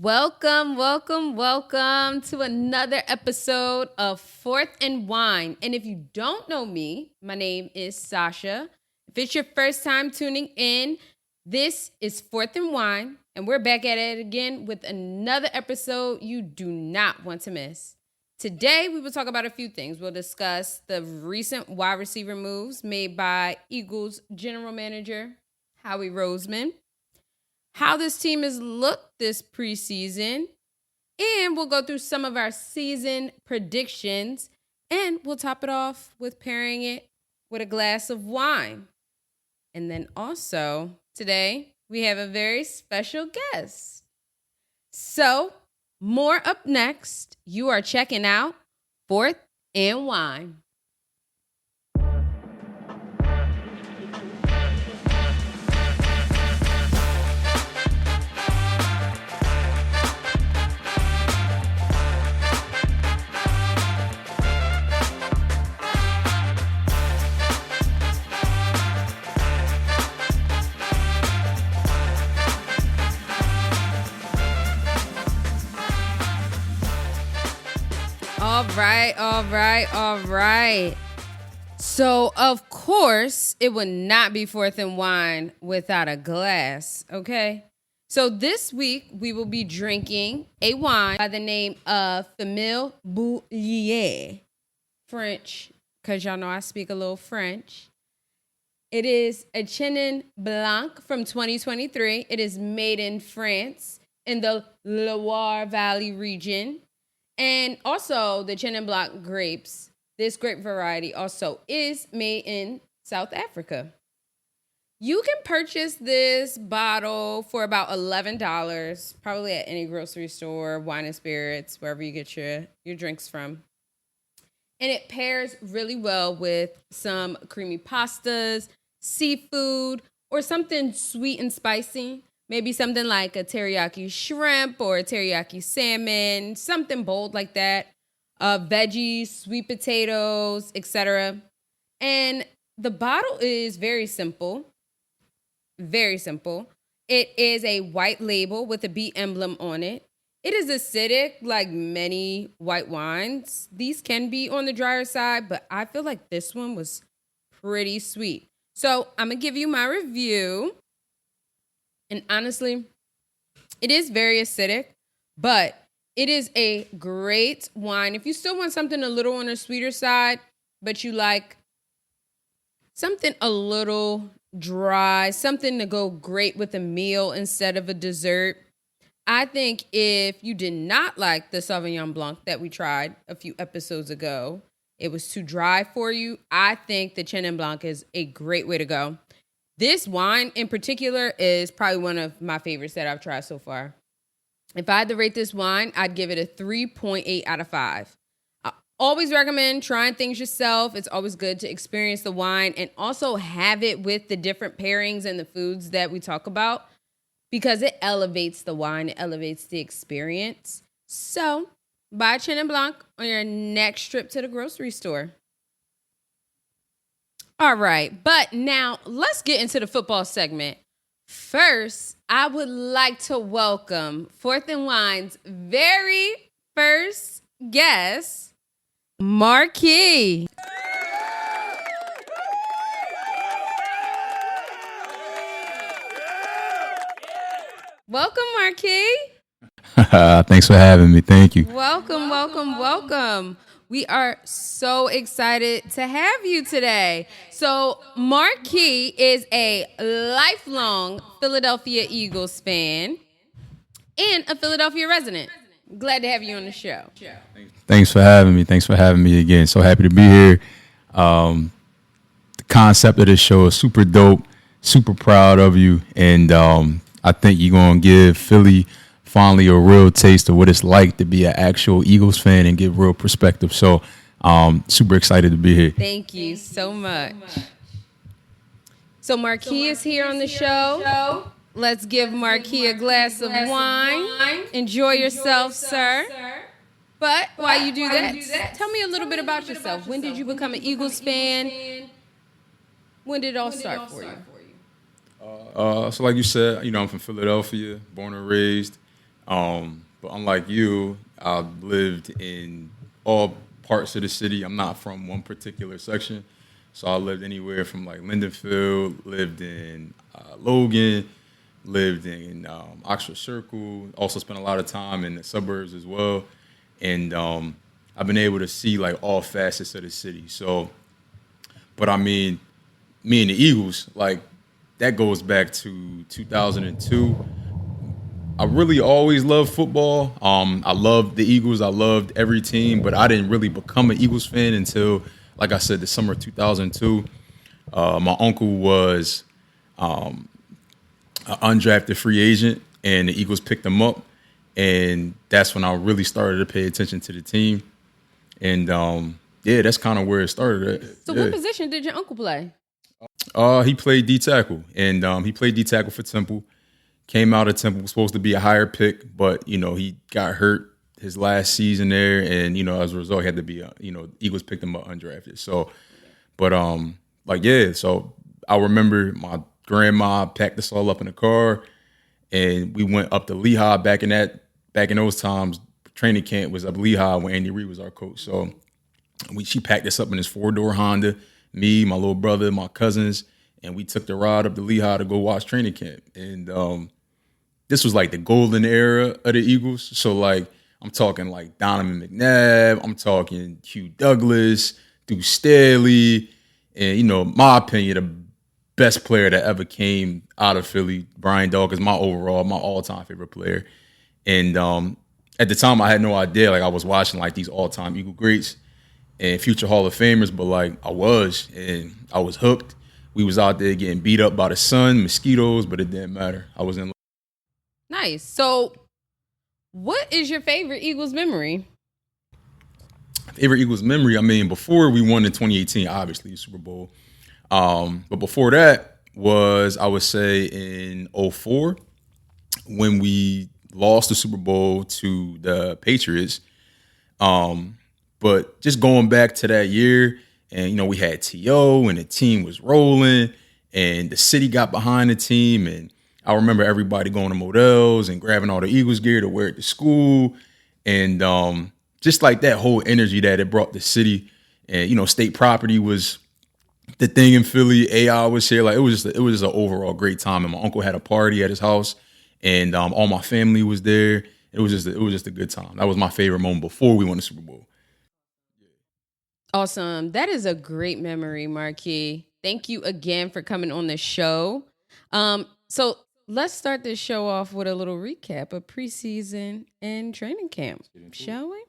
Welcome, welcome, welcome to another episode of Fourth and Wine. And if you don't know me, my name is Sasha. If it's your first time tuning in, this is Fourth and Wine, and we're back at it again with another episode you do not want to miss. Today, we will talk about a few things. We'll discuss the recent wide receiver moves made by Eagles general manager Howie Roseman, how this team has looked this preseason, and we'll go through some of our season predictions, and we'll top it off with pairing it with a glass of wine. And then also, today, we have a very special guest. So, more up next. You are checking out Fourth and Wine. All right. So, of course, it would not be Fourth and Wine without a glass, okay? So this week, we will be drinking a wine by the name of Famille Bouillier. French, because y'all know I speak a little French. It is a Chenin Blanc from 2023. It is made in France in the Loire Valley region. And also the Chenin Blanc grapes. This grape variety also is made in South Africa. You can purchase this bottle for about $11, probably at any grocery store, wine and spirits, wherever you get your drinks from. And it pairs really well with some creamy pastas, seafood, or something sweet and spicy. Maybe something like a teriyaki shrimp or a teriyaki salmon, something bold like that. Veggies, sweet potatoes, etc. And the bottle is very simple. Very simple. It is a white label with a bee emblem on it. It is acidic like many white wines. These can be on the drier side, but I feel like this one was pretty sweet. So I'm going to give you my review. And honestly, it is very acidic, but it is a great wine. If you still want something a little on the sweeter side, but you like something a little dry, something to go great with a meal instead of a dessert, I think if you did not like the Sauvignon Blanc that we tried a few episodes ago, it was too dry for you, I think the Chenin Blanc is a great way to go. This wine in particular is probably one of my favorites that I've tried so far. If I had to rate this wine, I'd give it a 3.8 out of 5. I always recommend trying things yourself. It's always good to experience the wine and also have it with the different pairings and the foods that we talk about because it elevates the wine, it elevates the experience. So, buy Chenin Blanc on your next trip to the grocery store. All right, but now let's get into the football segment. First, I would like to welcome Fourth and Wine's very first guest, Marquis. Welcome, Marquis. Thanks for having me. Thank you. Welcome. We are so excited to have you today. So, Marquis is a lifelong Philadelphia Eagles fan and a Philadelphia resident. Glad to have you on the show. Thanks for having me again. So happy to be here. The concept of this show is super dope. Super proud of you. And I think you're going to give Philly finally a real taste of what it's like to be an actual Eagles fan and get real perspective. So super excited to be here. Thank you so much. So Marquis is here on the show. Let's give Marquis a glass of wine. Enjoy yourself, sir. But while you do that, tell me a little bit about yourself. When did you become an Eagles fan? When did it all start for you? So like you said, I'm from Philadelphia, born and raised. But unlike you, I've lived in all parts of the city. I'm not from one particular section. So I lived anywhere from like Lindenfield, lived in Logan, lived in Oxford Circle. Also spent a lot of time in the suburbs as well. And I've been able to see like all facets of the city. So, but I mean, me and the Eagles, like that goes back to 2002. I really always loved football. I loved the Eagles. I loved every team, but I didn't really become an Eagles fan until, like I said, the summer of 2002. My uncle was an undrafted free agent, and the Eagles picked him up, and that's when I really started to pay attention to the team. And yeah, that's kind of where it started. So Yeah. what position did your uncle play? He played D tackle, and he played D tackle for Temple. Came out of Temple, was supposed to be a higher pick, but he got hurt his last season there, and as a result, he had to be Eagles picked him up undrafted. So, but like yeah, so I remember my grandma packed us all up in the car, and we went up to Lehigh back in those times. Training camp was up Lehigh when Andy Reid was our coach. So she packed us up in this 4-door Honda, me, my little brother, my cousins, and we took the ride up to Lehigh to go watch training camp. And this was like the golden era of the Eagles. So like I'm talking like Donovan McNabb, I'm talking Hugh Douglas, Deuce Staley, and my opinion, the best player that ever came out of Philly, Brian Dawkins, my all-time favorite player. And at the time I had no idea. Like I was watching like these all-time Eagle greats and future Hall of Famers, but like I was hooked. We was out there getting beat up by the sun, mosquitoes, but it didn't matter. I was in. Nice. So what is your favorite Eagles memory? Favorite Eagles memory? I mean, before we won in 2018, obviously the Super Bowl. But before that was, I would say, in '04 when we lost the Super Bowl to the Patriots. But just going back to that year, and we had T.O. and the team was rolling, and the city got behind the team, and I remember everybody going to Modell's and grabbing all the Eagles gear to wear it to school, and just like that whole energy that it brought the city, and state property was the thing in Philly. AI was here, like it was just an overall great time, and my uncle had a party at his house, and all my family was there. It was just a good time. That was my favorite moment before we won the Super Bowl. Awesome. That is a great memory, Marquis. Thank you again for coming on the show. So let's start this show off with a little recap of preseason and training camp, shall we?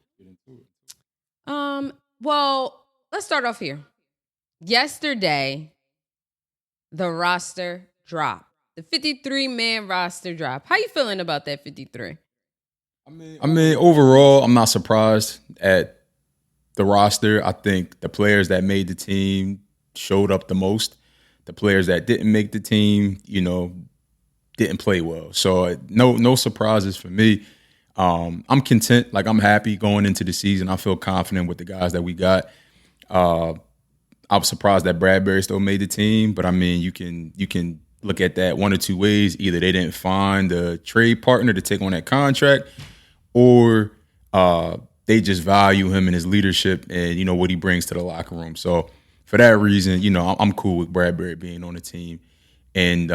Well, let's start off here. Yesterday, the roster dropped. The 53-man roster drop. How you feeling about that 53? I mean, overall, I'm not surprised at the roster. I think the players that made the team showed up the most. The players that didn't make the team, didn't play well. So no surprises for me. I'm content. Like I'm happy going into the season. I feel confident with the guys that we got. I was surprised that Bradbury still made the team, but I mean, you can look at that one or two ways. Either they didn't find a trade partner to take on that contract, or they just value him and his leadership and what he brings to the locker room. So for that reason, I'm cool with Bradbury being on the team. And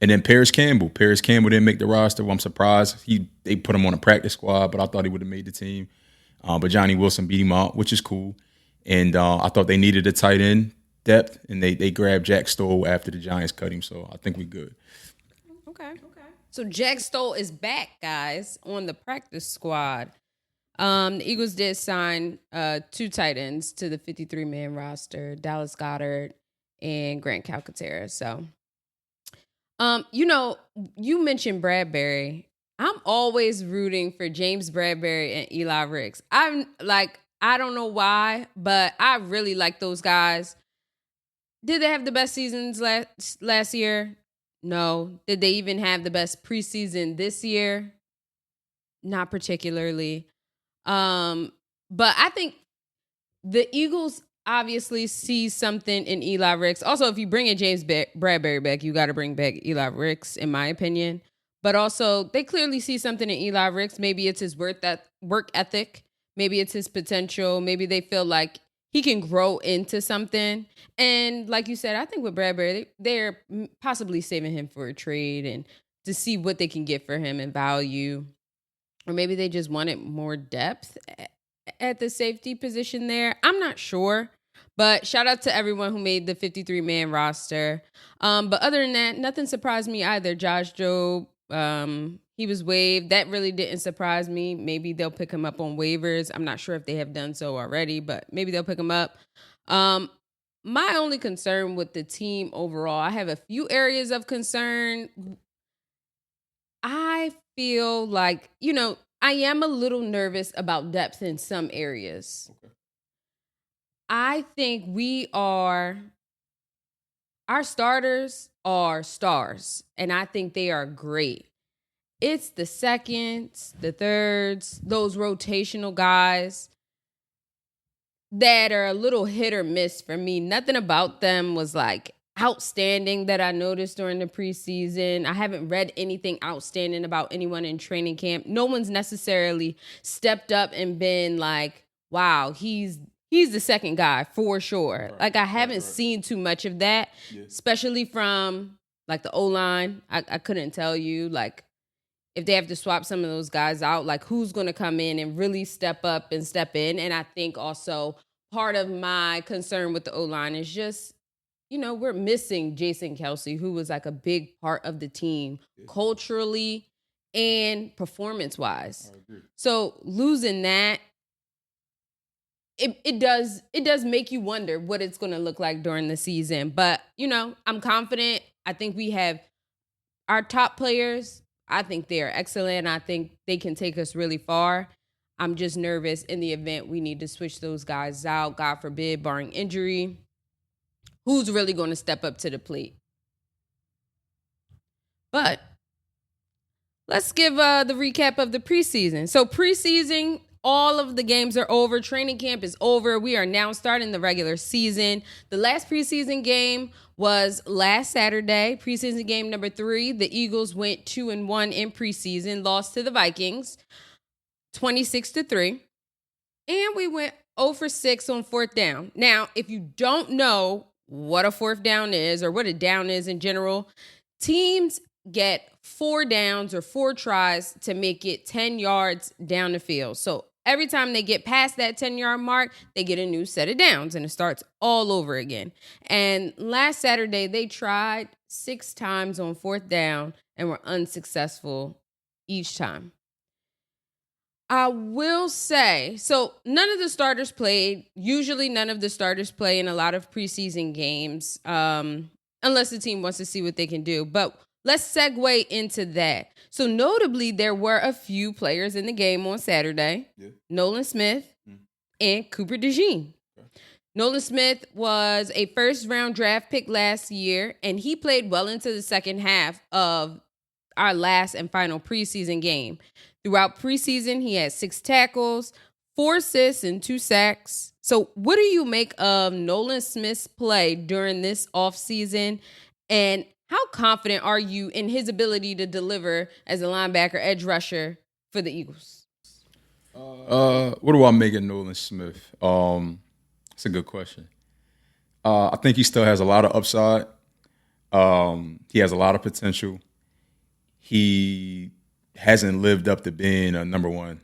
then Paris Campbell didn't make the roster. Well, I'm surprised. They put him on a practice squad, but I thought he would have made the team. But Johnny Wilson beat him out, which is cool. And I thought they needed a tight end depth, and they grabbed Jack Stoll after the Giants cut him. So I think we good. Okay. So Jack Stoll is back, guys, on the practice squad. The Eagles did sign 2 tight ends to the 53-man roster, Dallas Goedert and Grant Calcaterra. So, you mentioned Bradbury. I'm always rooting for James Bradbury and Eli Ricks. I don't know why, but I really like those guys. Did they have the best seasons last year? No. Did they even have the best preseason this year? Not particularly. But I think the Eagles obviously see something in Eli Ricks. Also, if you bring in James Bradbury back, you got to bring back Eli Ricks, in my opinion. But also, they clearly see something in Eli Ricks. Maybe it's his work ethic. Maybe it's his potential. Maybe they feel like he can grow into something. And like you said, I think with Bradbury, they're possibly saving him for a trade and to see what they can get for him and value. Or maybe they just wanted more depth at the safety position there. I'm not sure. But shout out to everyone who made the 53-man roster. But other than that, nothing surprised me either. Josh Jobe, he was waived. That really didn't surprise me. Maybe they'll pick him up on waivers. I'm not sure if they have done so already, but maybe they'll pick him up. My only concern with the team overall, I have a few areas of concern. I feel like, I am a little nervous about depth in some areas. Okay. I think our starters are stars, and I think they are great. It's the seconds, the thirds, those rotational guys that are a little hit or miss for me. Nothing about them was like outstanding that I noticed during the preseason. I haven't read anything outstanding about anyone in training camp. No one's necessarily stepped up and been like, wow, he's the second guy for sure. Right, like I haven't seen too much of that, especially from like the O-line. I couldn't tell you like if they have to swap some of those guys out, like who's going to come in and really step up and step in. And I think also part of my concern with the O-line is just, we're missing Jason Kelce, who was like a big part of the team culturally and performance-wise. So losing that, it does make you wonder what it's going to look like during the season. But, I'm confident. I think we have our top players. I think they are excellent. I think they can take us really far. I'm just nervous in the event we need to switch those guys out, God forbid, barring injury. Who's really going to step up to the plate? But let's give the recap of the preseason. So preseason, all of the games are over. Training camp is over. We are now starting the regular season. The last preseason game was last Saturday, preseason game number 3. The Eagles went 2-1 in preseason, lost to the Vikings, 26-3. And we went 0 for 6 on fourth down. Now, if you don't know what a fourth down is or what a down is in general, teams get 4 downs or 4 tries to make it 10 yards down the field. So every time they get past that 10-yard mark, they get a new set of downs and it starts all over again. And last Saturday, they tried 6 times on fourth down and were unsuccessful each time. I will say, so none of the starters played. Usually none of the starters play in a lot of preseason games, unless the team wants to see what they can do. But let's segue into that. So notably, there were a few players in the game on Saturday. Yeah. Nolan Smith and Cooper DeJean. Okay. Nolan Smith was a first-round draft pick last year, and he played well into the second half of our last and final preseason game. Throughout preseason, he had 6 tackles, 4 assists, and 2 sacks. So what do you make of Nolan Smith's play during this offseason? And how confident are you in his ability to deliver as a linebacker, edge rusher for the Eagles? What do I make of Nolan Smith? It's a good question. I think he still has a lot of upside. He has a lot of potential. He hasn't lived up to being a number one,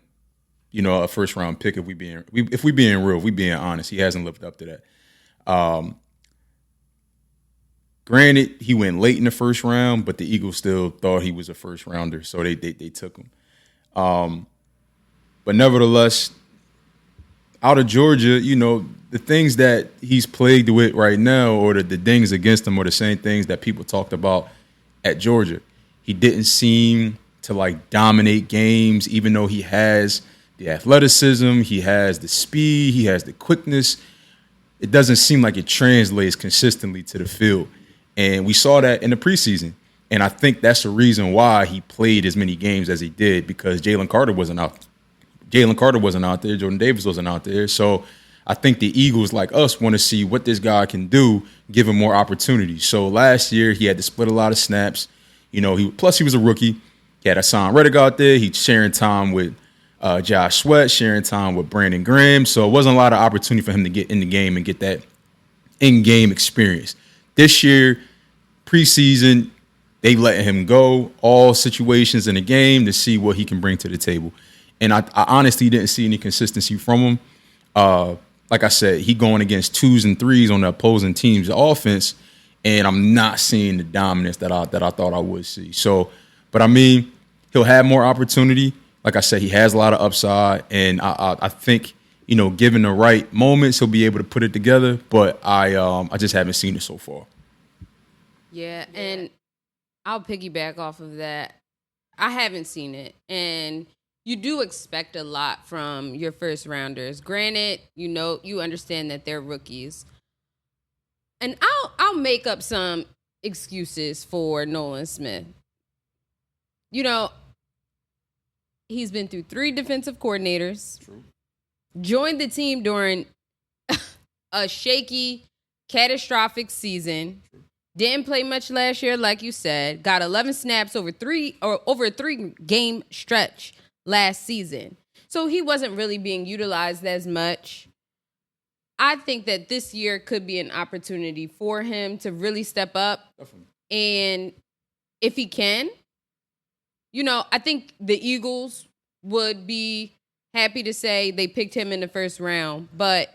a first round pick. If we being real, if we being honest, he hasn't lived up to that. Granted, he went late in the first round, but the Eagles still thought he was a first rounder, so they took him. But nevertheless, out of Georgia, the things that he's plagued with right now, or the dings against him, are the same things that people talked about at Georgia. He didn't seem to dominate games, even though he has the athleticism, he has the speed, he has the quickness. It doesn't seem like it translates consistently to the field. And we saw that in the preseason. And I think that's the reason why he played as many games as he did, because Jalen Carter wasn't out there. Jordan Davis wasn't out there. So I think the Eagles, like us, want to see what this guy can do, give him more opportunities. So last year he had to split a lot of snaps. Plus he was a rookie. He had Hassan Reddick out there. He's sharing time with Josh Sweat, sharing time with Brandon Graham. So it wasn't a lot of opportunity for him to get in the game and get that in-game experience. This year, preseason, they letting him go all situations in the game to see what he can bring to the table. And I honestly didn't see any consistency from him. Like I said, he going against 2s and 3s on the opposing team's offense, and I'm not seeing the dominance that I thought I would see. So, but I mean, he'll have more opportunity. Like I said, he has a lot of upside, and I think, given the right moments, he'll be able to put it together. But I just haven't seen it so far. Yeah, and I'll piggyback off of that. I haven't seen it, and you do expect a lot from your first rounders. Granted, you understand that they're rookies, and I'll make up some excuses for Nolan Smith. He's been through 3 defensive coordinators. True. Joined the team during a shaky, catastrophic season. True. Didn't play much last year, like you said. Got 11 snaps over a 3-game stretch last season. So he wasn't really being utilized as much. I think that this year could be an opportunity for him to really step up. Definitely. And if he can, I think the Eagles would be happy to say they picked him in the first round. But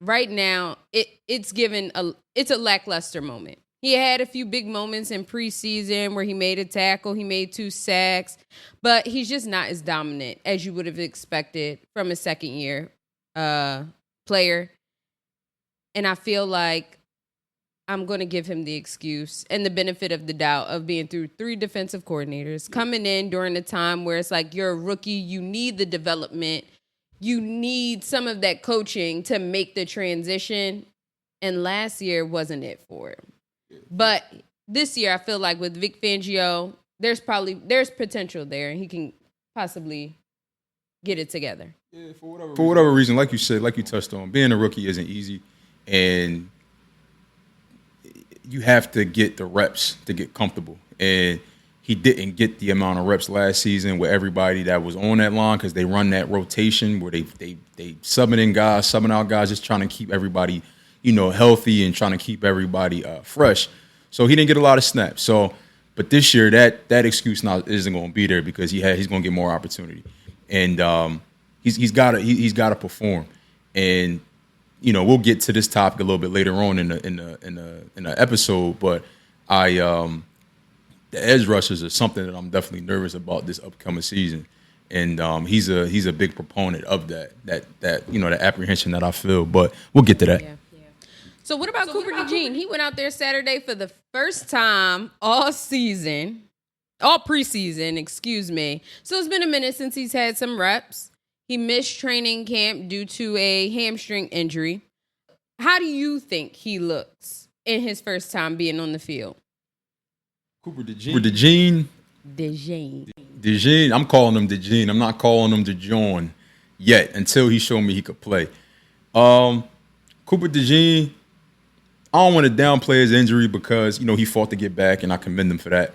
right now, it's a lackluster moment. He had a few big moments in preseason where he made a tackle, he made 2 sacks, but he's just not as dominant as you would have expected from a second-year player. And I feel like I'm going to give him the excuse and the benefit of the doubt of being through 3 defensive coordinators, coming in during a time where it's like you're a rookie, you need the development, you need some of that coaching to make the transition, and last year wasn't it for him. But this year, I feel like with Vic Fangio, there's potential there, and he can possibly get it together. Yeah, for whatever reason, like you said, like you touched on, being a rookie isn't easy, and you have to get the reps to get comfortable. And he didn't get the amount of reps last season with everybody that was on that line because they run that rotation where they subbing out guys, just trying to keep everybody healthy and trying to keep everybody fresh. So he didn't get a lot of snaps. So, but this year that excuse now isn't going to be there because he's going to get more opportunity, and he's got to perform. And we'll get to this topic a little bit later on in the episode. But the edge rushers are something that I'm definitely nervous about this upcoming season, and he's a big proponent of that the apprehension that I feel. But we'll get to that. Yeah. So what about Cooper DeJean? He went out there Saturday for the first time all preseason, excuse me. So it's been a minute since he's had some reps. He missed training camp due to a hamstring injury. How do you think he looks in his first time being on the field? Cooper DeJean. I'm calling him DeJean. I'm not calling him DeJohn yet until he showed me he could play. Cooper DeJean, I don't want to downplay his injury because, he fought to get back, and I commend him for that.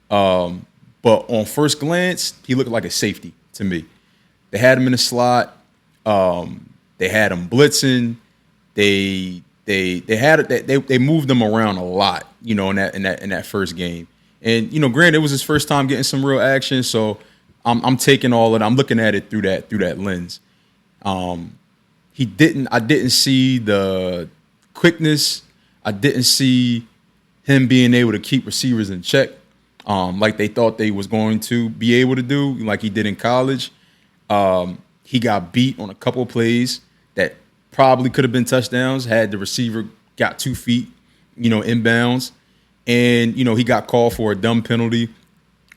But on first glance, he looked like a safety to me. They had him in the slot. They had him blitzing. They moved him around a lot, in that first game. And granted, it was his first time getting some real action, so I'm taking all of it. I'm looking at it through that lens. I didn't see the quickness. I didn't see him being able to keep receivers in check, like they thought they was going to be able to do, like he did in college. He got beat on a couple of plays that probably could have been touchdowns had the receiver got 2 feet, inbounds. And, he got called for a dumb penalty,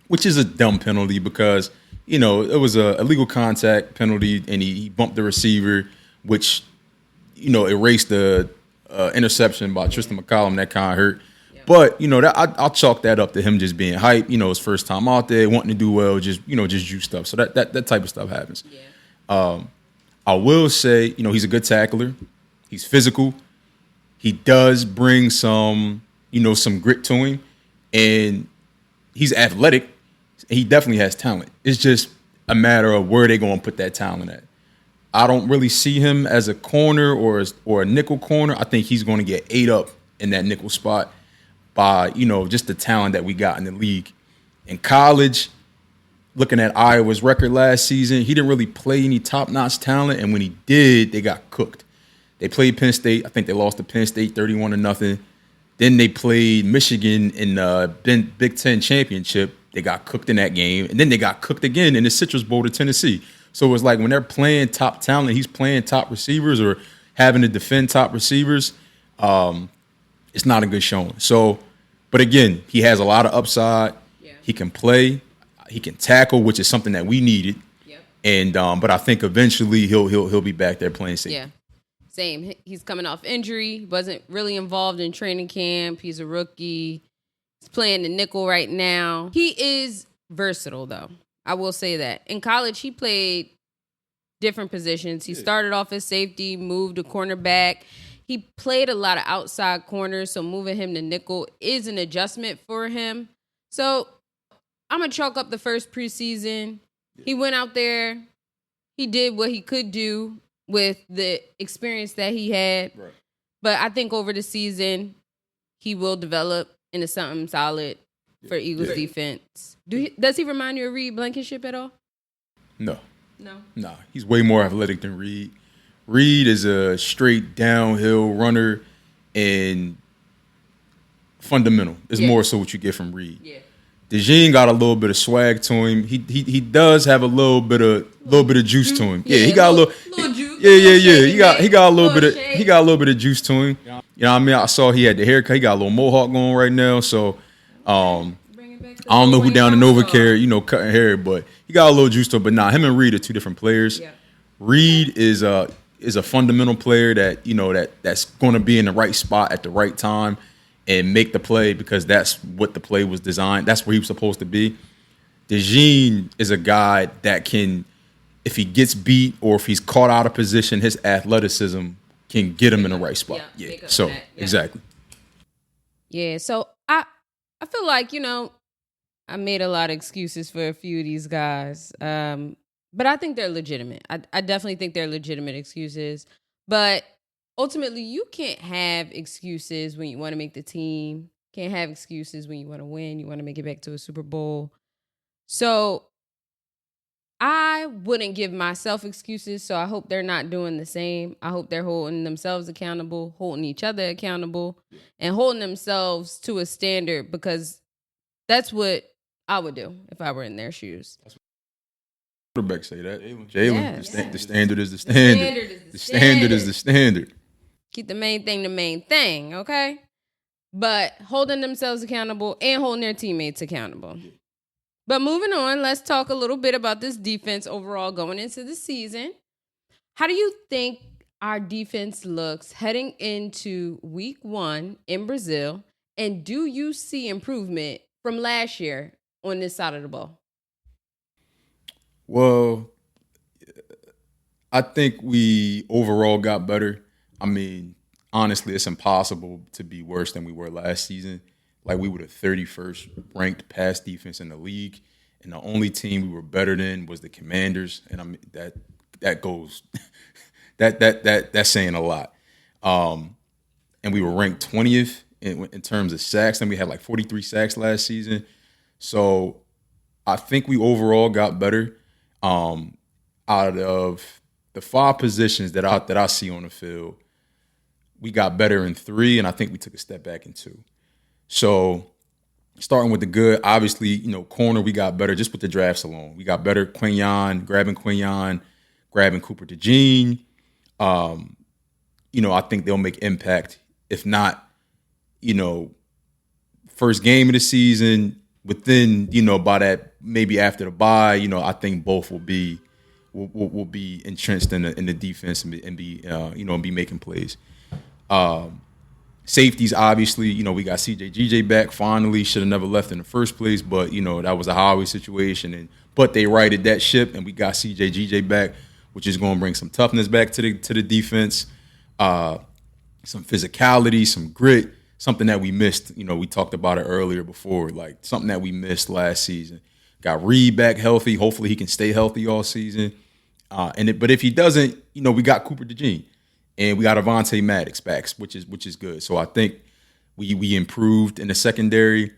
which is a dumb penalty because, it was a illegal contact penalty, and he bumped the receiver, which, erased the interception by Tristan McCollum. That kind of hurt. Yeah. But, I'll chalk that up to him just being hype, his first time out there, wanting to do well, just juice stuff. So that type of stuff happens. Yeah. I will say, he's a good tackler. He's physical. He does bring some grit to him, and he's athletic. He definitely has talent. It's just a matter of where they're going to put that talent at. I don't really see him as a corner or a nickel corner. I think he's going to get ate up in that nickel spot by, just the talent that we got in the league. In college, looking at Iowa's record last season, he didn't really play any top-notch talent, and when he did, they got cooked. They played Penn State. I think they lost to Penn State 31-0. Then they played Michigan in the Big Ten championship. They got cooked in that game, and then they got cooked again in the Citrus Bowl to Tennessee. So it's like when they're playing top talent, he's playing top receivers or having to defend top receivers, it's not a good showing. So, but again, he has a lot of upside. Yeah. He can play, he can tackle, which is something that we needed. Yep. And but I think eventually he'll be back there playing safety. Yeah. Same. He's coming off injury. Wasn't really involved in training camp. He's a rookie. He's playing the nickel right now. He is versatile, though. I will say that. In college, he played different positions. He started off as safety, moved to cornerback. He played a lot of outside corners, so moving him to nickel is an adjustment for him. So I'm going to chalk up the first preseason. He went out there. He did what he could do with the experience that he had. Right. But I think over the season, he will develop into something solid for Eagles defense. Does he remind you of Reed Blankenship at all? No. Nah, he's way more athletic than Reed. Reed is a straight downhill runner, and fundamental is more so what you get from Reed. Yeah. DeJean got a little bit of swag to him. He does have a little bit of juice to him. Yeah, he got a little juice. Yeah. He got a little bit of juice to him. You know what I mean? I saw he had the haircut. He got a little mohawk going right now. So I don't know who down in NovaCare, cutting hair, but he got a little juice to him. But nah, him and Reed are two different players. Yeah. Reed is a fundamental player that that's going to be in the right spot at the right time and make the play because that's what the play was designed. That's where he was supposed to be. DeJean is a guy that can, if he gets beat or if he's caught out of position, his athleticism can get him in the right spot. Yeah. So exactly. Yeah. So I feel like, I made a lot of excuses for a few of these guys. But I think they're legitimate. I definitely think they're legitimate excuses. But ultimately, you can't have excuses when you want to make the team. Can't have excuses when you want to win. You want to make it back to a Super Bowl. So I wouldn't give myself excuses. So I hope they're not doing the same. I hope they're holding themselves accountable, holding each other accountable, and holding themselves to a standard because that's what I would do if I were in their shoes. Quarterbacks say that. Jalen, the standard is the standard. The standard is the standard. Keep the main thing the main thing, okay? But holding themselves accountable and holding their teammates accountable. But moving on, let's talk a little bit about this defense overall going into the season. How do you think our defense looks heading into week 1 in Brazil? And do you see improvement from last year on this side of the ball? Well, I think we overall got better. I mean, honestly, it's impossible to be worse than we were last season. Like we were the 31st ranked pass defense in the league, and the only team we were better than was the Commanders. And I mean that goes that's saying a lot. And we were ranked 20th in terms of sacks, and we had like 43 sacks last season. So I think we overall got better. Out of the 5 positions that I see on the field, we got better in 3, and I think we took a step back in 2. So starting with the good, obviously, corner, we got better just with the drafts alone. We got better grabbing Cooper DeJean. I think they'll make impact. If not, first game of the season, within, by that, maybe after the bye, I think both will be entrenched in the defense and be making plays. Safeties, obviously, we got CJ back finally. Should have never left in the first place, but that was a highway situation. But they righted that ship, and we got CJ back, which is going to bring some toughness back to the defense, some physicality, some grit. Something that we missed, we talked about it earlier before, like something that we missed last season. Got Reed back healthy. Hopefully he can stay healthy all season. But if he doesn't, we got Cooper DeJean and we got Avonte Maddox back, which is good. So I think we improved in the secondary.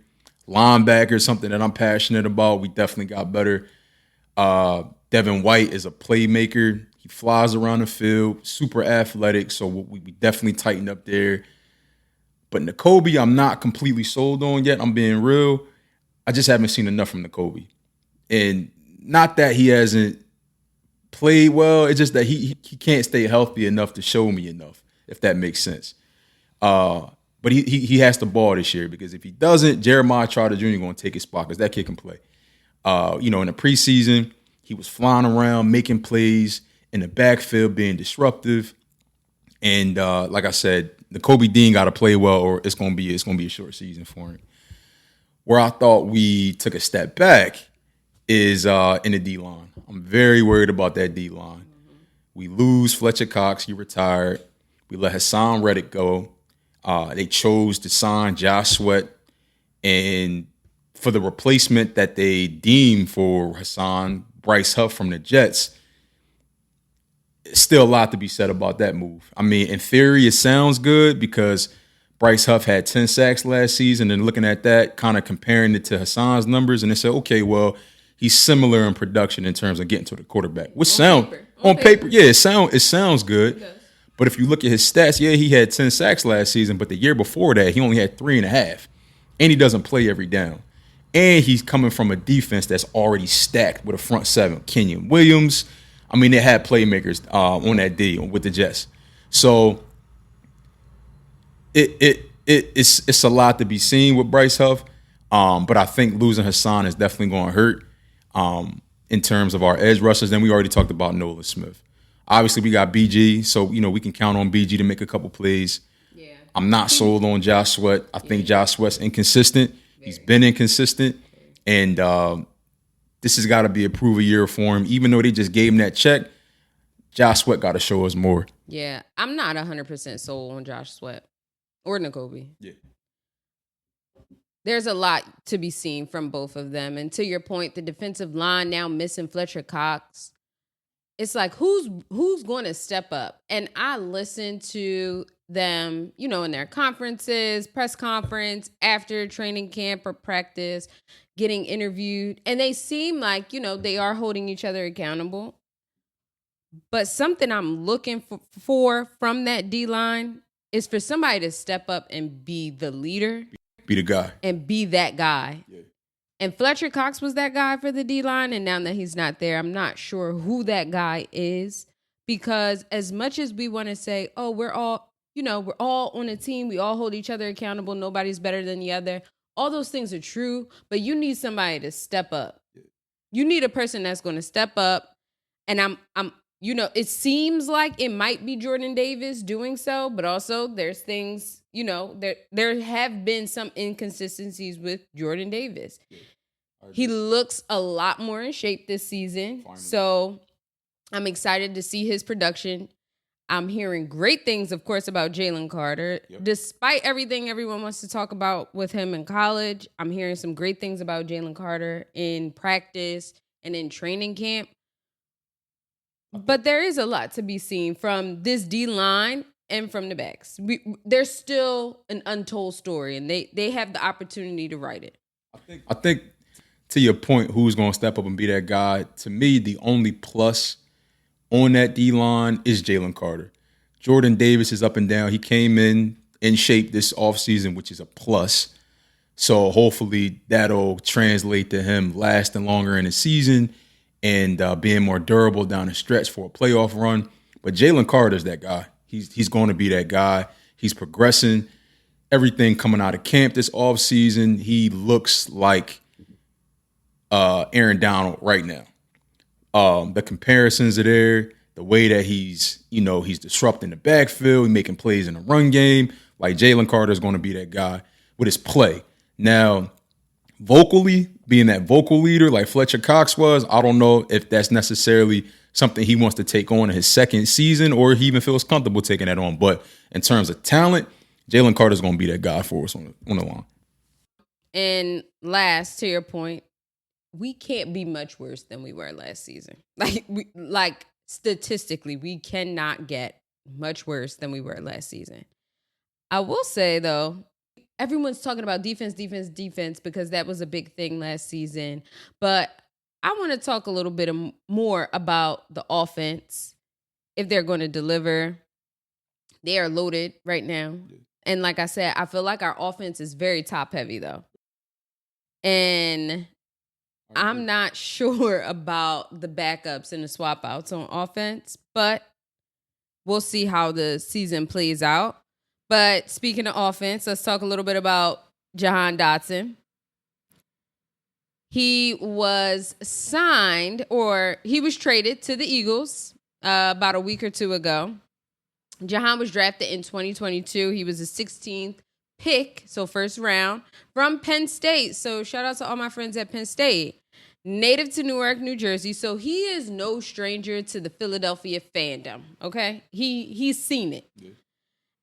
Linebacker, something that I'm passionate about. We definitely got better. Devin White is a playmaker. He flies around the field, super athletic. So we definitely tightened up there. But Nakobe, I'm not completely sold on yet. I'm being real. I just haven't seen enough from Nakobe. And not that he hasn't played well. It's just that he can't stay healthy enough to show me enough, if that makes sense. But he has to ball this year, because if he doesn't, Jeremiah Trotter Jr. going to take his spot, because that kid can play. In the preseason, he was flying around, making plays in the backfield, being disruptive. And like I said, Nakobe Dean got to play well, or it's going to be a short season for him. Where I thought we took a step back is in the D-line. I'm very worried about that D-line. We lose Fletcher Cox. He retired. We let Hassan Reddick go. They chose to sign Josh Sweat. And for the replacement that they deemed for Hassan, Bryce Huff from the Jets, still a lot to be said about that move. I mean, in theory, it sounds good because Bryce Huff had 10 sacks last season, and looking at that, kind of comparing it to Hassan's numbers, and they said, okay, well, he's similar in production in terms of getting to the quarterback. Which on paper, yeah, it sounds good. But if you look at his stats, yeah, he had 10 sacks last season, but the year before that, he only had 3.5. And he doesn't play every down. And he's coming from a defense that's already stacked with a front seven. Kenyon Williams. I mean, they had playmakers on that D with the Jets. So it's a lot to be seen with Bryce Huff. But I think losing Hassan is definitely going to hurt in terms of our edge rushers. Then we already talked about Nolan Smith. Obviously, we got BG, so we can count on BG to make a couple plays. Yeah. I'm not sold on Josh Sweat. I think Josh Sweat's inconsistent. He's been inconsistent, and this has got to be a prove a year for him. Even though they just gave him that check, Josh Sweat got to show us more. Yeah, I'm not 100% sold on Josh Sweat or Nakobe. Yeah. There's a lot to be seen from both of them, and to your point, the defensive line now missing Fletcher Cox. It's like, who's going to step up? And I listened to them, in their conferences, press conference, after training camp or practice, getting interviewed. And they seem like, they are holding each other accountable. But something I'm looking for from that D-line is for somebody to step up and be the leader. Be the guy. And be that guy. Yeah. And Fletcher Cox was that guy for the D-line, and now that he's not there, I'm not sure who that guy is, because as much as we want to say, oh, we're all on a team, we all hold each other accountable, nobody's better than the other, all those things are true, but you need somebody to step up. You need a person that's going to step up, and it seems like it might be Jordan Davis doing so, but also there's things, there have been some inconsistencies with Jordan Davis. Yeah, he looks a lot more in shape this season. Finally. So I'm excited to see his production. I'm hearing great things, of course, about Jalen Carter. Yep. Despite everything everyone wants to talk about with him in college, I'm hearing some great things about Jalen Carter in practice and in training camp. But there is a lot to be seen from this D-line and from the backs. There's still an untold story, and they have the opportunity to write it. I think to your point, who's going to step up and be that guy, to me, the only plus on that D-line is Jalen Carter. Jordan Davis is up and down. He came in shape this offseason, which is a plus. So hopefully that'll translate to him lasting longer in the season and being more durable down the stretch for a playoff run. But Jalen Carter's that guy. He's going to be that guy. He's progressing. Everything coming out of camp this offseason, he looks like Aaron Donald right now. The comparisons are there. The way that he's disrupting the backfield, he's making plays in the run game. Like Jalen Carter is going to be that guy with his play. Now, vocally, being that vocal leader like Fletcher Cox was, I don't know if that's necessarily something he wants to take on in his second season or he even feels comfortable taking that on. But in terms of talent, Jalen Carter is going to be that guy for us on the line. And last, to your point, we can't be much worse than we were last season. Like statistically, we cannot get much worse than we were last season. I will say though, everyone's talking about defense because that was a big thing last season. But I want to talk a little bit more about the offense. If they're going to deliver, they are loaded right now. And like I said, I feel like our offense is very top heavy though. And I'm not sure about the backups and the swap outs on offense, but we'll see how the season plays out. But speaking of offense, let's talk a little bit about Jahan Dotson. He was signed, or he was traded to the Eagles about a week or two ago. Jahan was drafted in 2022. He was a 16th pick, so first round, from Penn State. So shout out to all my friends at Penn State. Native to Newark, New Jersey. So he is no stranger to the Philadelphia fandom, okay? He's seen it. Yeah.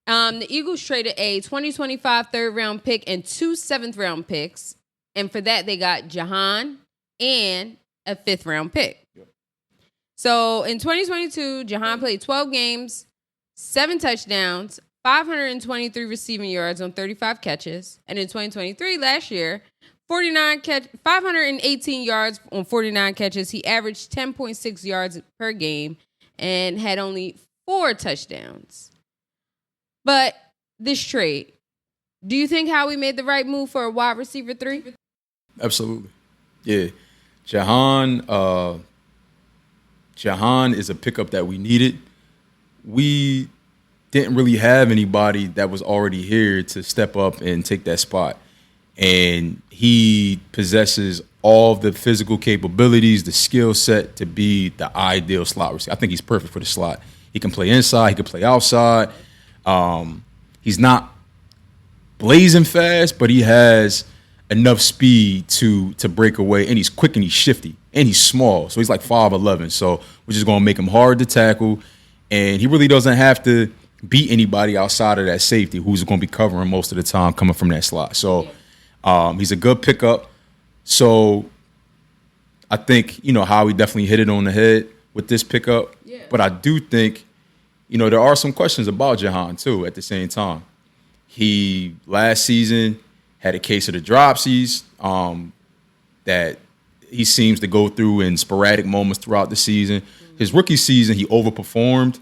The Eagles traded a 2025 third-round pick and 2 seventh-round picks. And for that, they got Jahan and a 5th-round pick. Yep. So in 2022, Jahan played 12 games, 7 touchdowns, 523 receiving yards on 35 catches. And in 2023, last year, 518 yards on 49 catches. He averaged 10.6 yards per game and had only 4 touchdowns. But this trade, do you think Howie made the right move for a wide receiver 3? Absolutely. Yeah. Jahan is a pickup that we needed. We didn't really have anybody that was already here to step up and take that spot. And he possesses all of the physical capabilities, the skill set to be the ideal slot receiver. I think he's perfect for the slot. He can play inside. He can play outside. He's not blazing fast, but he has enough speed to break away. And he's quick and he's shifty. And he's small. So he's like 5'11". So we're just going to make him hard to tackle. And he really doesn't have to beat anybody outside of that safety who's going to be covering most of the time coming from that slot. So he's a good pickup. So I think, Howie definitely hit it on the head with this pickup. Yeah. But I do think, there are some questions about Jahan, too, at the same time. He, last season, had a case of the dropsies that he seems to go through in sporadic moments throughout the season. Mm-hmm. His rookie season, he overperformed,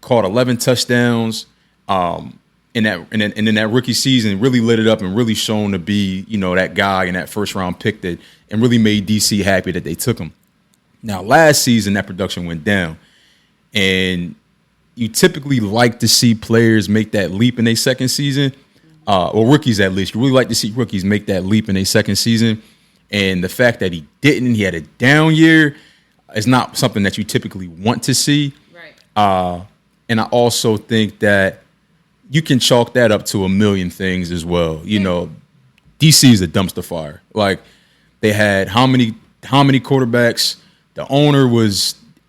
caught 11 touchdowns. In that rookie season, really lit it up and really shown to be, that guy in that first-round pick and really made DC happy that they took him. Now, last season, that production went down. And you typically like to see players make that leap in their second season, or rookies at least. You really like to see rookies make that leap in their second season. And the fact that he didn't, he had a down year, is not something that you typically want to see. Right. And I also think that you can chalk that up to a million things as well. DC is a dumpster fire. Like, they had how many quarterbacks? The owner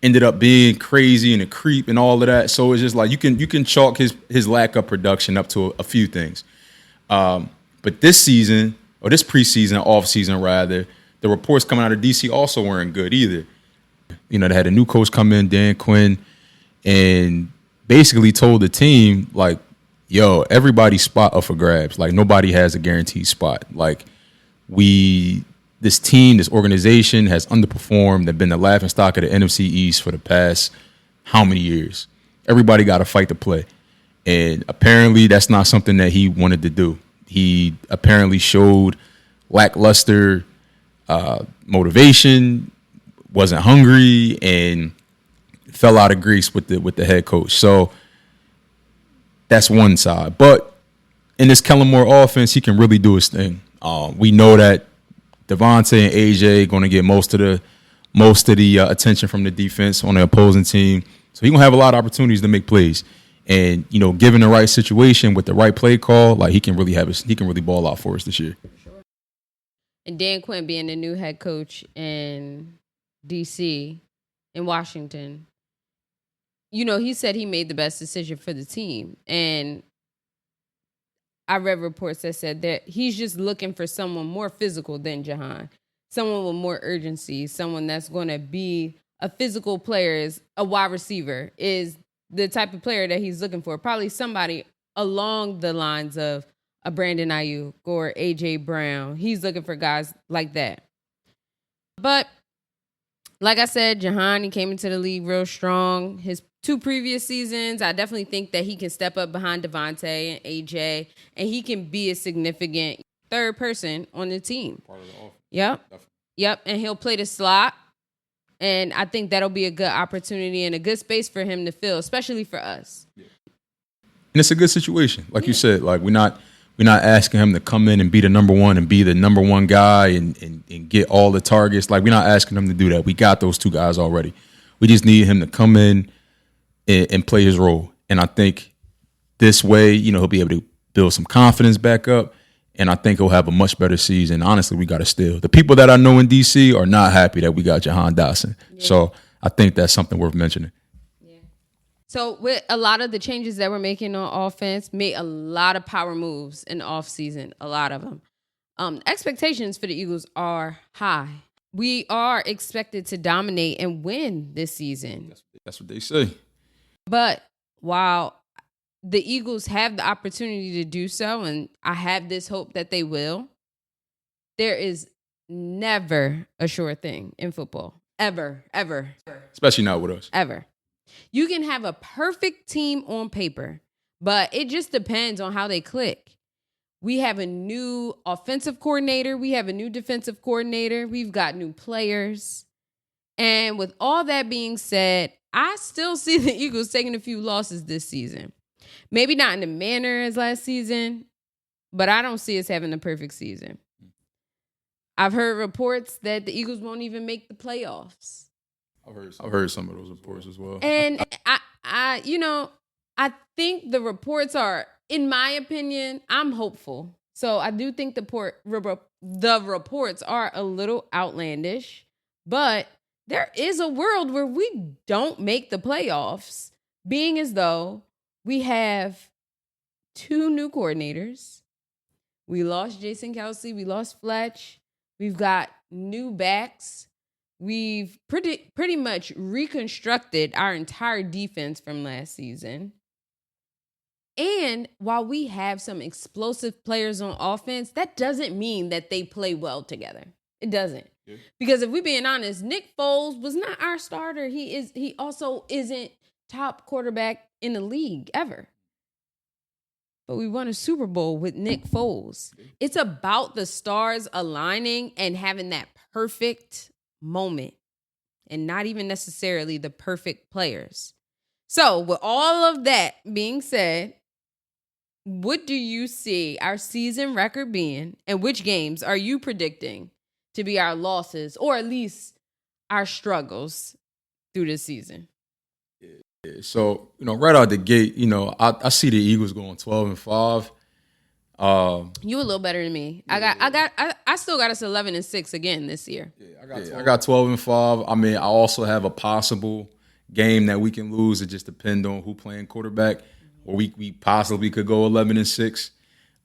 ended up being crazy and a creep and all of that. So it's just like you can chalk his lack of production up to a few things. But this season, or this preseason, off season rather, the reports coming out of DC also weren't good either. They had a new coach come in, Dan Quinn, and basically told the team, like, yo, everybody's spot up for grabs. Like, nobody has a guaranteed spot. Like, this team, this organization has underperformed. They've been the laughingstock of the NFC East for the past how many years? Everybody got to fight to play. And apparently that's not something that he wanted to do. He apparently showed lackluster motivation, wasn't hungry, and fell out of grease with the head coach. So that's one side. But in this Kellen Moore offense, he can really do his thing. We know that Devontae and AJ going to get most of the attention from the defense on the opposing team. So he's going to have a lot of opportunities to make plays. And, given the right situation with the right play call, like, he can really ball out for us this year. Sure. And Dan Quinn being the new head coach in DC, in Washington, he said he made the best decision for the team. And I read reports that said that he's just looking for someone more physical than Jahan. someone with more urgency, someone that's going to be a physical player, is a wide receiver, is the type of player that he's looking for. Probably somebody along the lines of a Brandon Ayuk or A.J. Brown. He's looking for guys like that. But like I said, Jahan, he came into the league real strong. His 2 previous seasons, I definitely think that he can step up behind Devontae and AJ, and he can be a significant third person on the team. Part of the offense. Yep. Definitely. Yep, and he'll play the slot, and I think that'll be a good opportunity and a good space for him to fill, especially for us. Yeah. And it's a good situation. Like you said, like we're not asking him to come in and be the number one and be the number one guy and get all the targets. Like, we're not asking him to do that. We got those 2 guys already. We just need him to come in and play his role. And I think this way, he'll be able to build some confidence back up. And I think he'll have a much better season. Honestly, we got to steal. The people that I know in D.C. are not happy that we got Jahan Dotson. Yeah. So I think that's something worth mentioning. So with a lot of the changes that we're making on offense, made a lot of power moves in the offseason, a lot of them. Expectations for the Eagles are high. We are expected to dominate and win this season. That's what they say. But while the Eagles have the opportunity to do so, and I have this hope that they will, there is never a sure thing in football. Ever. Especially not with us. Ever. You can have a perfect team on paper, but it just depends on how they click. We have a new offensive coordinator. We have a new defensive coordinator. We've got new players. And with all that being said, I still see the Eagles taking a few losses this season. Maybe not in the manner as last season, but I don't see us having a perfect season. I've heard reports that the Eagles won't even make the playoffs. I've heard some of those reports as well. And I think the reports are, in my opinion, I'm hopeful. So I do think the reports are a little outlandish, but there is a world where we don't make the playoffs, being as though we have 2 new coordinators. We lost Jason Kelsey. We lost Fletch. We've got new backs. We've pretty much reconstructed our entire defense from last season. And while we have some explosive players on offense, that doesn't mean that they play well together. It doesn't. Yeah. Because if we're being honest, Nick Foles was not our starter. He also isn't top quarterback in the league ever. But we won a Super Bowl with Nick Foles. It's about the stars aligning and having that perfect moment, and not even necessarily the perfect players. So with all of that being said, what do you see our season record being, and which games are you predicting to be our losses, or at least our struggles through this season? Yeah. So, right out the gate, I see the Eagles going 12-5. You a little better than me. Yeah. I still got us 11-6 again this year. Yeah, I got 12-5. I mean, I also have a possible game that we can lose. It just depends on who playing quarterback. Or we possibly could go 11-6.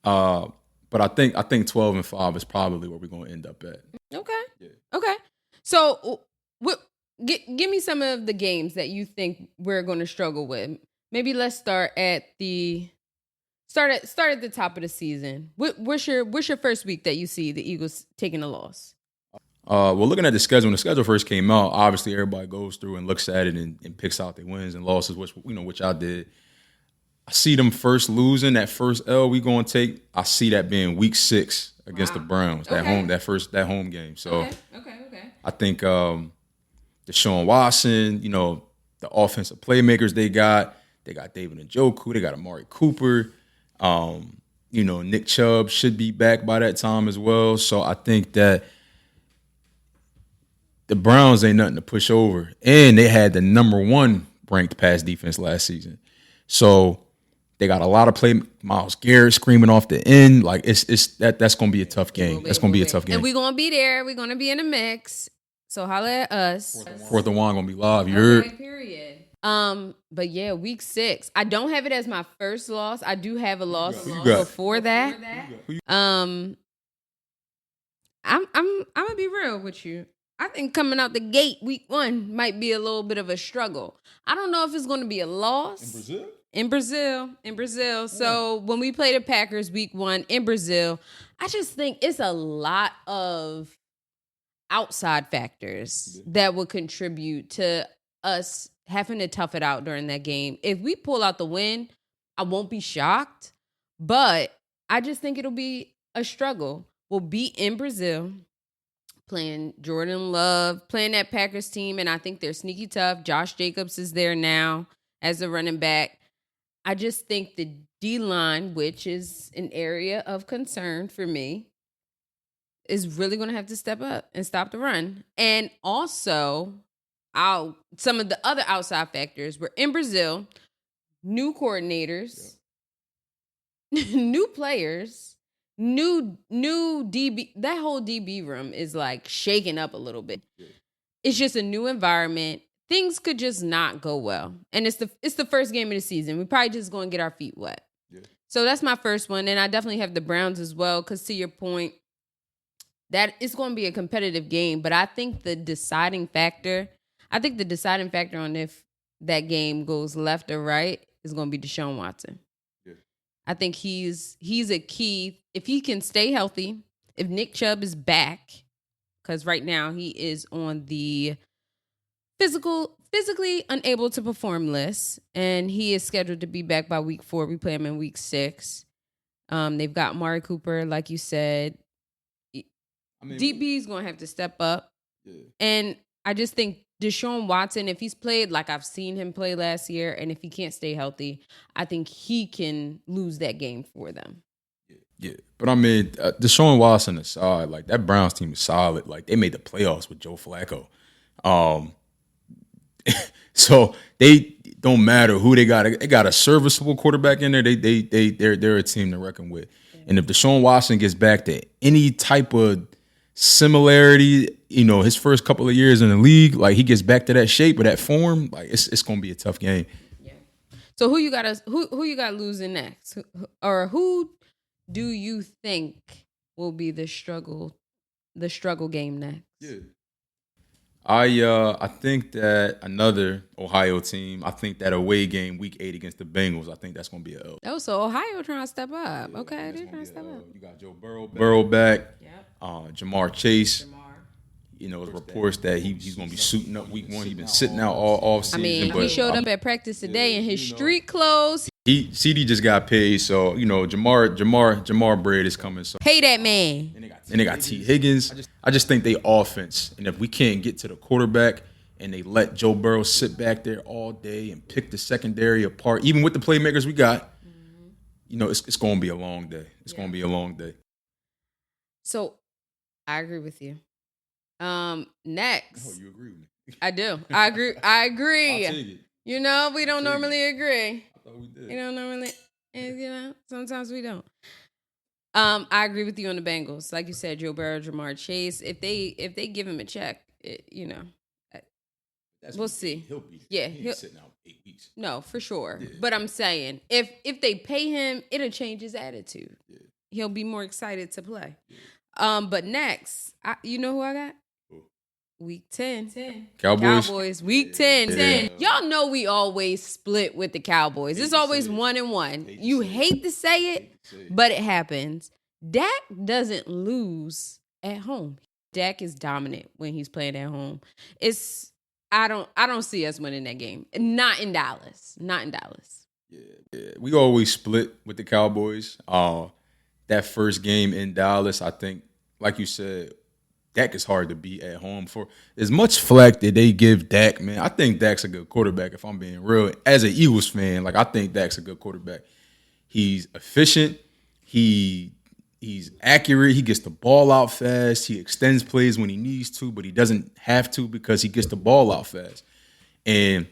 But I think 12-5 is probably where we're going to end up at. Okay. Yeah. Okay. So give me some of the games that you think we're going to struggle with. Maybe let's start at the top of the season. What's your first week that you see the Eagles taking a loss? Well, looking at the schedule, when the schedule first came out, obviously everybody goes through and looks at it and picks out their wins and losses, which I did. I see them first losing that first L we going to take. I see that being week 6 against the Browns, that home game. So okay. I think Deshaun Watson, the offensive playmakers they got David Njoku, they got Amari Cooper. Nick Chubb should be back by that time as well. So I think that the Browns ain't nothing to push over. And they had the number 1 ranked pass defense last season. So they got a lot of play. Myles Garrett screaming off the end. Like that's going to be a tough game. That's going to be a tough game. And we're going to be there. We're going to be in the mix. So holla at us. Fourth and one going to be live. You heard? Okay, period. But yeah, week 6. I don't have it as my first loss. I do have a loss before that. I'm gonna be real with you. I think coming out the gate week 1 might be a little bit of a struggle. I don't know if it's going to be a loss. In Brazil. So when we play the Packers week 1 in Brazil, I just think it's a lot of outside factors that would contribute to us having to tough it out during that game. If we pull out the win, I won't be shocked, but I just think it'll be a struggle. We'll be in Brazil playing Jordan Love, playing that Packers team, and I think they're sneaky tough. Josh Jacobs is there now as a running back. I just think the D-line, which is an area of concern for me, is really going to have to step up and stop the run. And also, some of the other outside factors, we're in Brazil, new coordinators, new players, new DB. That whole DB room is like shaking up a little bit. Yeah. It's just a new environment. Things could just not go well. And it's the first game of the season. We're probably just going to get our feet wet. Yeah. So that's my first one. And I definitely have the Browns as well, because to your point, that it's going to be a competitive game. But I think the deciding factor on if that game goes left or right is going to be Deshaun Watson. Yeah. I think he's a key. If he can stay healthy, if Nick Chubb is back, because right now he is on the physically unable to perform list, and he is scheduled to be back by week 4. We play him in week 6. They've got Amari Cooper, like you said. DB's going to have to step up. Yeah. And I just think Deshaun Watson, if he's played like I've seen him play last year, and if he can't stay healthy, I think he can lose that game for them. Yeah. But I mean, Deshaun Watson aside, like that Browns team is solid. Like they made the playoffs with Joe Flacco. So they don't matter who they got. They got a serviceable quarterback in there. They're a team to reckon with. Yeah. And if Deshaun Watson gets back to any type of similarity, his first couple of years in the league, like he gets back to that shape or that form, like it's gonna be a tough game. Yeah. So who you got losing next, or who do you think will be the struggle game next? Yeah. I think that another Ohio team, I think that away game week 8 against the Bengals, I think that's going to be a L. Oh, so Ohio trying to step up. Yeah, okay, they're trying to step up. You got Joe Burrow back. Yep. Jamar Chase. It's reports that he's going to be suiting up week 1. He's been sitting out all season. I mean, he showed up at practice today in his street clothes. CD just got paid, so Jamar bread is coming. So pay that man. And they got T. Higgins. I just think they offense, and if we can't get to the quarterback and they let Joe Burrow sit back there all day and pick the secondary apart, even with the playmakers we got, it's going to be a long day. It's going to be a long day. So I agree with you. Next. Oh, you agree with me? I do. I agree. I'll take it. We don't normally agree. I thought we did. You don't normally, sometimes we don't. I agree with you on the Bengals. Like you said, Joe Burrow, Jamar Chase. If they give him a check, we'll see. He'll be sitting out 8 weeks. No, for sure. Yeah. But I'm saying, if they pay him, it'll change his attitude. Yeah. He'll be more excited to play. Yeah. But next, you know who I got? Week 10. Cowboys. Week 10. Yeah. Y'all know we always split with the Cowboys. It's always 1-1. You hate to say it, but it happens. Dak doesn't lose at home. Dak is dominant when he's playing at home. I don't see us winning that game. Not in Dallas. Yeah. We always split with the Cowboys. That first game in Dallas, I think, like you said, Dak is hard to beat at home. For as much flack that they give Dak, man, I think Dak's a good quarterback, if I'm being real. As an Eagles fan, I think Dak's a good quarterback. He's efficient. He's accurate. He gets the ball out fast. He extends plays when he needs to, but he doesn't have to because he gets the ball out fast. And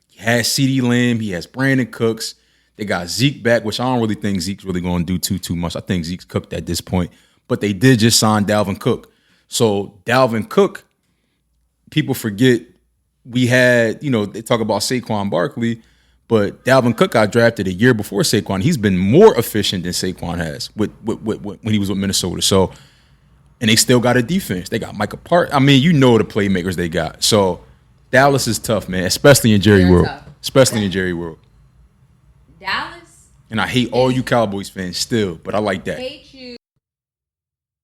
he has CeeDee Lamb. He has Brandon Cooks. They got Zeke back, which I don't really think Zeke's really going to do too much. I think Zeke's cooked at this point. But they did just sign Dalvin Cook. So Dalvin Cook, people forget we had, they talk about Saquon Barkley, but Dalvin Cook got drafted a year before Saquon. He's been more efficient than Saquon has when he was with Minnesota. So and they still got a defense. They got Micah Park. I mean, you know the playmakers they got. So Dallas is tough, man, especially in Jerry World. Especially in Jerry World. Dallas. And I hate all you Cowboys fans still, but I like that. Hate you.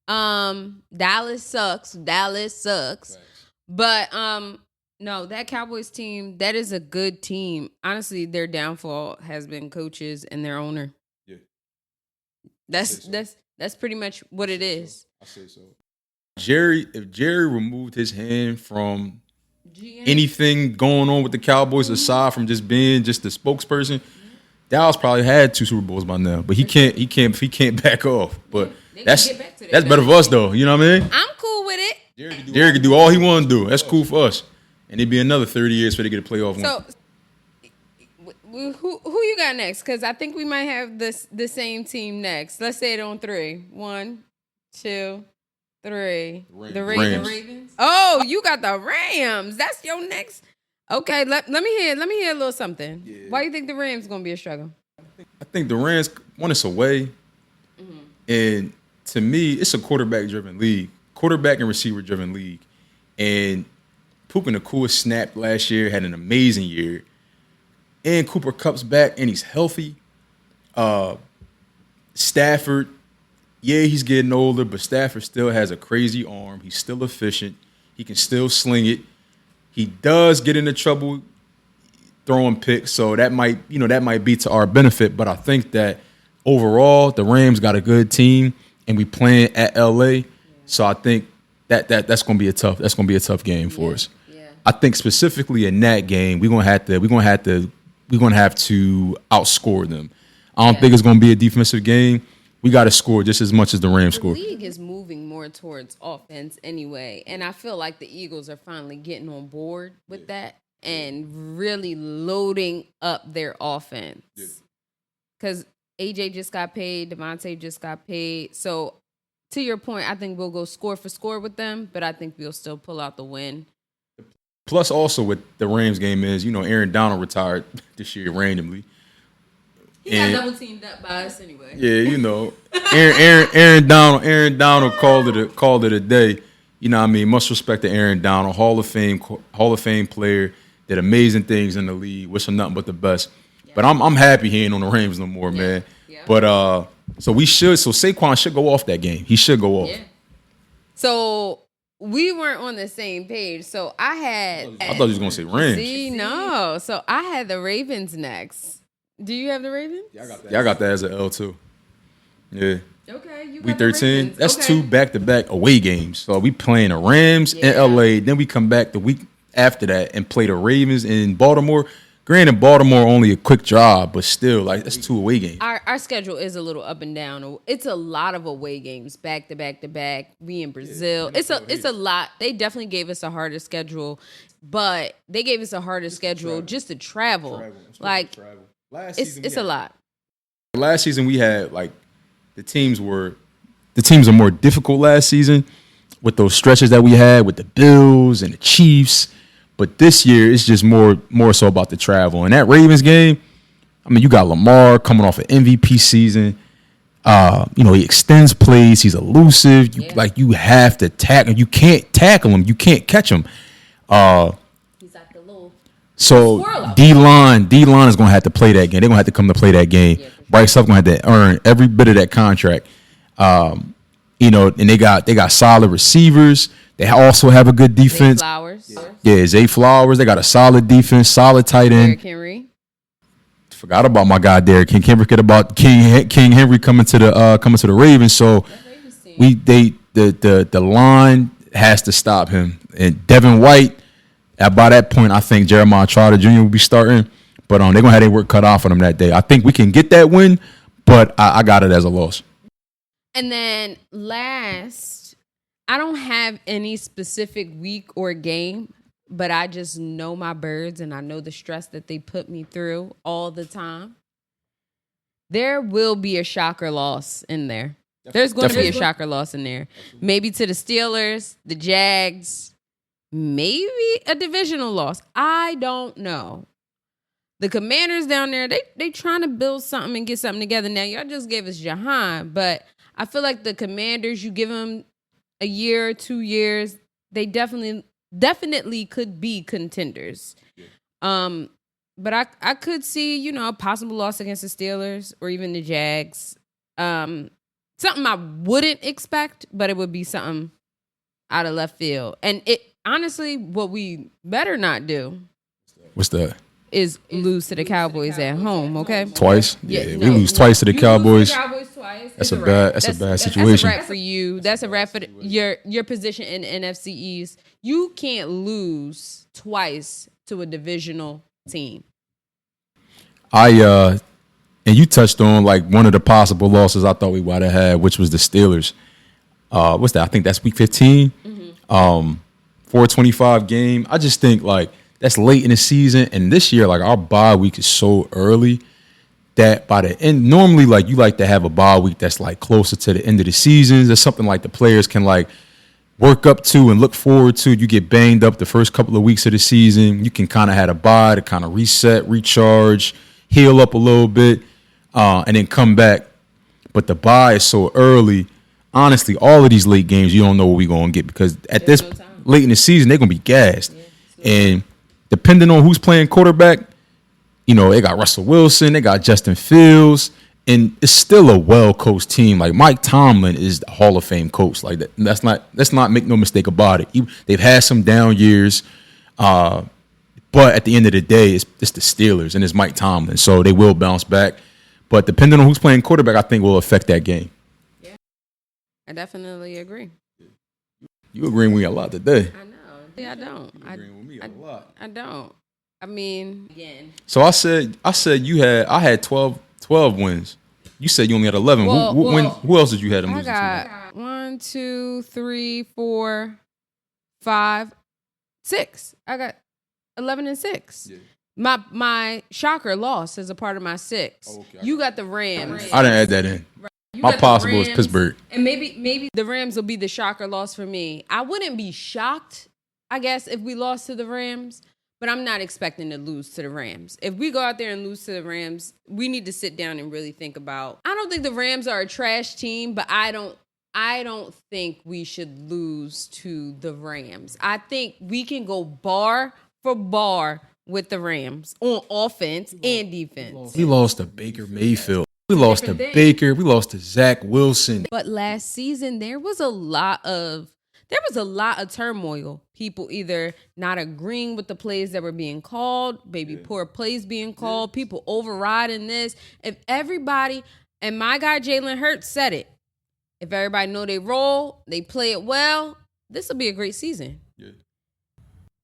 Dallas sucks. Right. But no, that Cowboys team, that is a good team. Honestly, their downfall has been coaches and their owner. Yeah. That's pretty much what it is. I say so. If Jerry removed his hand from anything going on with the Cowboys aside from just being just the spokesperson, Dallas probably had 2 Super Bowls by now. But he can't back off. But that's better for us though. You know what I mean? I'm cool with it. Jerry can do all he want to do. That's cool for us. And it'd be another 30 years for they get a playoff win. So who you got next? Because I think we might have the same team next. Let's say it on 3. 1, 2, 3. The Ravens. Oh, you got the Rams. That's your next. Okay, let me hear a little something. Yeah. Why do you think the Rams gonna be a struggle? I think the Rams want us away, and to me, it's a quarterback-driven league, quarterback and receiver-driven league, and Puka Nacua snapped last year, had an amazing year, and Cooper Kupp's back and he's healthy. Stafford, yeah, he's getting older, but Stafford still has a crazy arm. He's still efficient. He can still sling it. He does get into trouble throwing picks, so that might be to our benefit. But I think that overall, the Rams got a good team, and we playing at LA. So I think that's gonna be a tough game for us. Yeah. I think specifically in that game, we're gonna have to outscore them. I don't think it's gonna be a defensive game. We got to score just as much as the Rams score. The league is moving more towards offense anyway, and I feel like the Eagles are finally getting on board with that and really loading up their offense. Because AJ just got paid, Devontae just got paid. So to your point, I think we'll go score for score with them, but I think we'll still pull out the win. Plus, also with the Rams game is, Aaron Donald retired this year randomly. He got double teamed up by us anyway. Yeah, Aaron Donald called it a day. You know what I mean? Much respect to Aaron Donald, Hall of Fame player, did amazing things in the league. Wish him nothing but the best. Yeah. But I'm happy he ain't on the Rams no more, man. Yeah. But so Saquon should go off that game. He should go off. Yeah. So we weren't on the same page. So I thought you was gonna say Rams. See, no. So I had the Ravens next. Do you have the Ravens? Yeah, I got that as an L too. Yeah. Okay, you got Week 13. That's 2 back-to-back away games. So we playing the Rams in LA. Then we come back the week after that and play the Ravens in Baltimore. Granted, Baltimore only a quick drive, but still, that's 2 away games. Our schedule is a little up and down. It's a lot of away games, back to back to back. We in Brazil. It's a lot. They definitely gave us a harder schedule, but they gave us a harder schedule just to travel. It's a lot. Last season we had the teams are more difficult last season with those stretches that we had with the Bills and the Chiefs. But this year it's just more so about the travel. And that Ravens game, I mean, you got Lamar coming off an MVP season. He extends plays. He's elusive. You have to tackle. You can't tackle him. You can't catch him. So D-line is going to have to play that game. They're going to have to come to play that game. Yeah, sure. Bryce Huff going to have to earn every bit of that contract. And they got solid receivers. They also have a good defense. Zay Flowers. Yeah, Zay Flowers. They got a solid defense, solid tight end. Derrick Henry. Forgot about my guy Derrick. Can't forget about King Henry coming to the Ravens. So the line has to stop him. And Devin White. By that point, I think Jeremiah Trotter Jr. will be starting, but they're going to have their work cut off on them that day. I think we can get that win, but I got it as a loss. And then last, I don't have any specific week or game, but I just know my birds and I know the stress that they put me through all the time. There will be a shocker loss in there. There's going to be a shocker loss in there. Maybe to the Steelers, the Jags, maybe a divisional loss. I don't know. The Commanders down there, they trying to build something and get something together. Now, y'all just gave us Jahan, but I feel like the Commanders, you give them a year, 2 years, they definitely could be contenders. But I could see, a possible loss against the Steelers or even the Jags. Something I wouldn't expect, but it would be something out of left field. And it honestly, what we better not do. What's that? Is lose to the Cowboys at home, okay? Twice? Yeah, we lose twice to the Cowboys. Lose to the Cowboys twice. That's a bad situation. That's a wrap for you. That's a wrap for your position in the NFC East. You can't lose twice to a divisional team. And you touched on like one of the possible losses I thought we might have had, which was the Steelers. What's that? I think that's week 15. 425 game. I just think like that's late in the season, and this year like our bye week is so early that by the end, normally like you like to have a bye week that's like closer to the end of the season. There's something like the players can like work up to and look forward to. You get banged up the first couple of weeks of the season. You can kind of have a bye to kind of reset, recharge, heal up a little bit, and then come back. But the bye is so early. Honestly, all of these late games, you don't know what we're going to get because at this late in the season, they're going to be gassed. And depending on who's playing quarterback, they got Russell Wilson, they got Justin Fields, and it's still a well-coached team. Like Mike Tomlin is the Hall of Fame coach. Like let's not make no mistake about it. They've had some down years, but at the end of the day, it's the Steelers and it's Mike Tomlin, so they will bounce back. But depending on who's playing quarterback, I think will affect that game. Yeah, I definitely agree. You agreeing with me a lot today. I know. Yeah, I don't. You agreeing with me a lot. I don't. I mean, again. So I said I had 12 wins. You said you only had 11. Who else did you have? I got 1, 2, 3, 4, 5, 6. I got 11 and 6. Yeah. My shocker loss is a part of my 6. Oh, okay. You got the Rams. I didn't add that in. Right. My possible is Pittsburgh. And maybe the Rams will be the shocker loss for me. I wouldn't be shocked, I guess, if we lost to the Rams, but I'm not expecting to lose to the Rams. If we go out there and lose to the Rams, we need to sit down and really think about. I don't think the Rams are a trash team, but I don't think we should lose to the Rams. I think we can go bar for bar with the Rams on offense and defense. We lost to Baker Mayfield. We lost to Baker. We lost to Zach Wilson. But last season, there was a lot of turmoil. People either not agreeing with the plays that were being called, maybe poor plays being called, people overriding this. If everybody, and my guy Jalen Hurts said it, if everybody know they role, they play it well, this will be a great season. Yeah.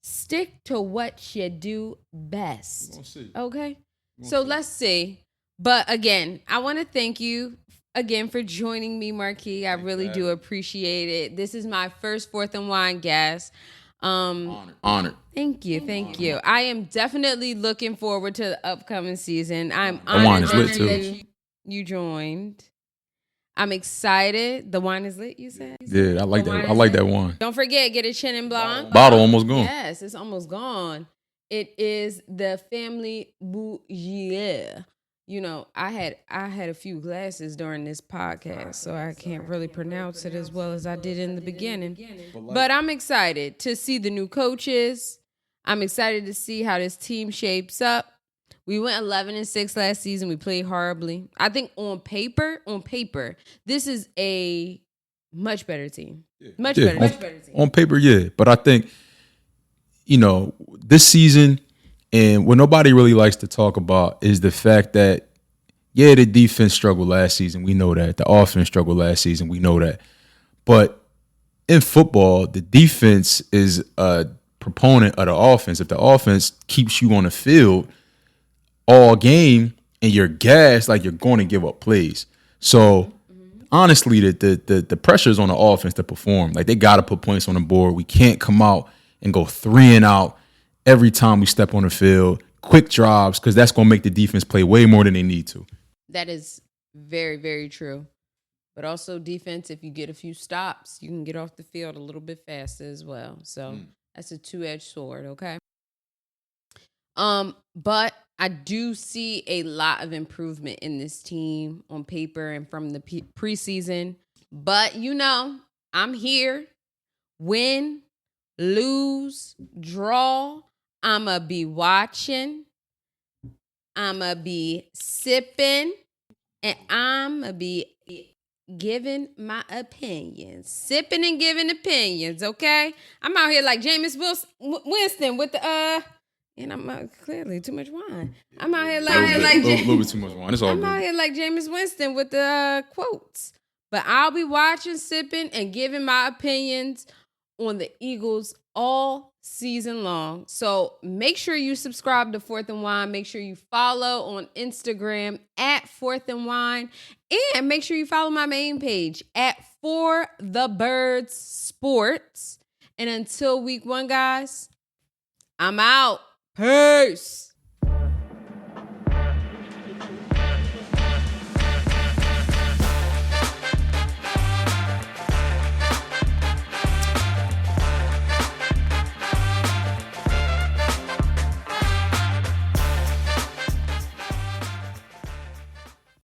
Stick to what you do best. We'll see. Okay? So let's see. But again, I want to thank you again for joining me, Marquis. I really do appreciate it. This is my first Fourth and Wine guest. Honored. Thank you. I am definitely looking forward to the upcoming season. I'm honored that you joined. I'm excited. The wine is lit, you said? Yeah, I like that. I like that wine. Don't forget, get a Chenin Blanc. Bottle almost gone. Yes, it's almost gone. It is the Family Bougier. I had a few glasses during this podcast, so I can't really pronounce it as well as I did in the beginning. But I'm excited to see the new coaches. I'm excited to see how this team shapes up. We went 11 and 6 last season. We played horribly. I think on paper, this is a much better team. Much better team. On paper, yeah. But I think, this season, and what nobody really likes to talk about is the fact that, the defense struggled last season. We know that. The offense struggled last season. We know that. But in football, the defense is a proponent of the offense. If the offense keeps you on the field all game and you're gassed, like you're going to give up plays. So honestly, the pressure is on the offense to perform. Like they got to put points on the board. We can't come out and go 3 and out every time we step on the field. Quick drives, because that's going to make the defense play way more than they need to. That is very, very true. But also defense, if you get a few stops, you can get off the field a little bit faster as well. So that's a two-edged sword, okay? But I do see a lot of improvement in this team on paper and from the preseason. But, I'm here. Win, lose, draw. I'ma be watching. I'ma be sipping. And I'ma be giving my opinions. Sipping and giving opinions, okay? I'm out here like Jameis Winston with the and I'm clearly too much wine. I'm out here like a little bit too much wine. It's all I'm good. out here like Jameis Winston with the quotes. But I'll be watching, sipping, and giving my opinions on the Eagles all season long. So make sure you subscribe to Fourth and Wine. Make sure you follow on Instagram at Fourth and Wine. And make sure you follow my main page at For the Birds Sports. And until week 1, guys, I'm out. Peace.